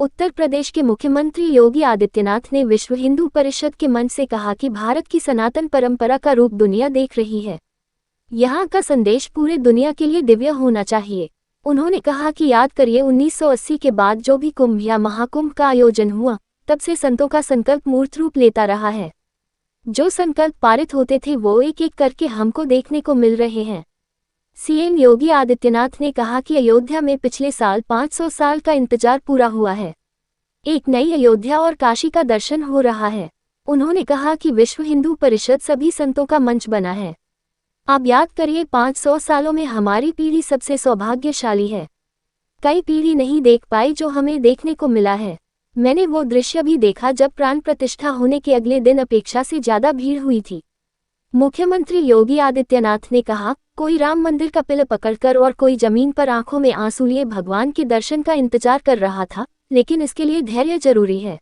उत्तर प्रदेश के मुख्यमंत्री योगी आदित्यनाथ ने विश्व हिंदू परिषद के मंच से कहा कि भारत की सनातन परंपरा का रूप दुनिया देख रही है। यहाँ का संदेश पूरे दुनिया के लिए दिव्य होना चाहिए। उन्होंने कहा कि याद करिए 1980 के बाद जो भी कुंभ या महाकुंभ का आयोजन हुआ, तब से संतों का संकल्प मूर्त रूप लेता रहा है। जो संकल्प पारित होते थे वो एक एक करके हमको देखने को मिल रहे हैं। सीएम योगी आदित्यनाथ ने कहा कि अयोध्या में पिछले साल 500 साल का इंतजार पूरा हुआ है। एक नई अयोध्या और काशी का दर्शन हो रहा है। उन्होंने कहा कि विश्व हिंदू परिषद सभी संतों का मंच बना है। आप याद करिए 500 सालों में हमारी पीढ़ी सबसे सौभाग्यशाली है। कई पीढ़ी नहीं देख पाई जो हमें देखने को मिला है। मैंने वो दृश्य भी देखा जब प्राण प्रतिष्ठा होने के अगले दिन अपेक्षा से ज्यादा भीड़ हुई थी। मुख्यमंत्री योगी आदित्यनाथ ने कहा, कोई राम मंदिर का पिल पकड़कर और कोई जमीन पर आंखों में आंसू लिए भगवान के दर्शन का इंतजार कर रहा था, लेकिन इसके लिए धैर्य जरूरी है।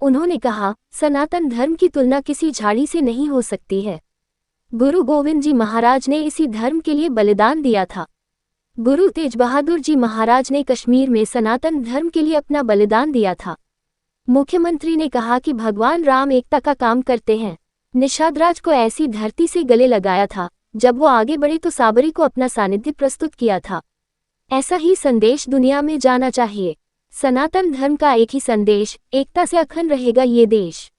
उन्होंने कहा, सनातन धर्म की तुलना किसी झाड़ी से नहीं हो सकती है। गुरु गोविंद जी महाराज ने इसी धर्म के लिए बलिदान दिया था। गुरु तेज बहादुर जी महाराज ने कश्मीर में सनातन धर्म के लिए अपना बलिदान दिया था। मुख्यमंत्री ने कहा कि भगवान राम एकता का काम करते हैं। निषाद राज को ऐसी धरती से गले लगाया था, जब वो आगे बढ़े तो साबरी को अपना सानिध्य प्रस्तुत किया था। ऐसा ही संदेश दुनिया में जाना चाहिए। सनातन धर्म का एक ही संदेश, एकता से अखंड रहेगा ये देश।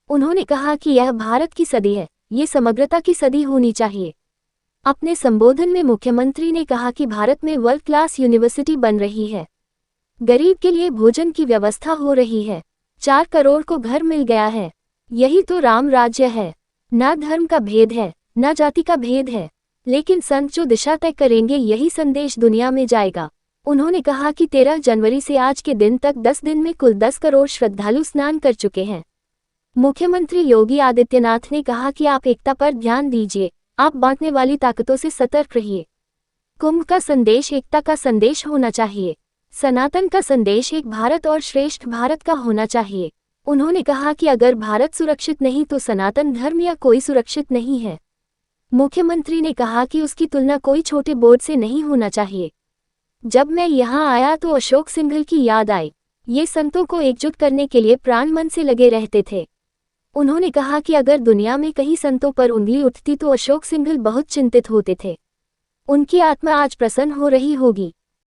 उन्होंने कहा कि यह भारत की सदी है, ये समग्रता की सदी होनी चाहिए। अपने संबोधन में मुख्यमंत्री ने कहा कि भारत में वर्ल्ड क्लास यूनिवर्सिटी बन रही है। गरीब के लिए भोजन की व्यवस्था हो रही है। 4 करोड़ को घर मिल गया है। यही तो राम राज्य है। न धर्म का भेद है, न जाति का भेद है, लेकिन संत जो दिशा तय करेंगे यही संदेश दुनिया में जाएगा। उन्होंने कहा कि 13 जनवरी से आज के दिन तक 10 दिन में कुल 10 करोड़ श्रद्धालु स्नान कर चुके हैं। मुख्यमंत्री योगी आदित्यनाथ ने कहा कि आप एकता पर ध्यान दीजिए, आप बांटने वाली ताकतों से सतर्क रहिए। कुंभ का संदेश एकता का संदेश होना चाहिए। सनातन का संदेश एक भारत और श्रेष्ठ भारत का होना चाहिए। उन्होंने कहा कि अगर भारत सुरक्षित नहीं तो सनातन धर्म या कोई सुरक्षित नहीं है। मुख्यमंत्री ने कहा कि उसकी तुलना कोई छोटे बोर्ड से नहीं होना चाहिए। जब मैं यहाँ आया तो अशोक सिंघल की याद आई। ये संतों को एकजुट करने के लिए प्राण मन से लगे रहते थे। उन्होंने कहा कि अगर दुनिया में कहीं संतों पर उंगली उठती तो अशोक सिंघल बहुत चिंतित होते थे। उनकी आत्मा आज प्रसन्न हो रही होगी।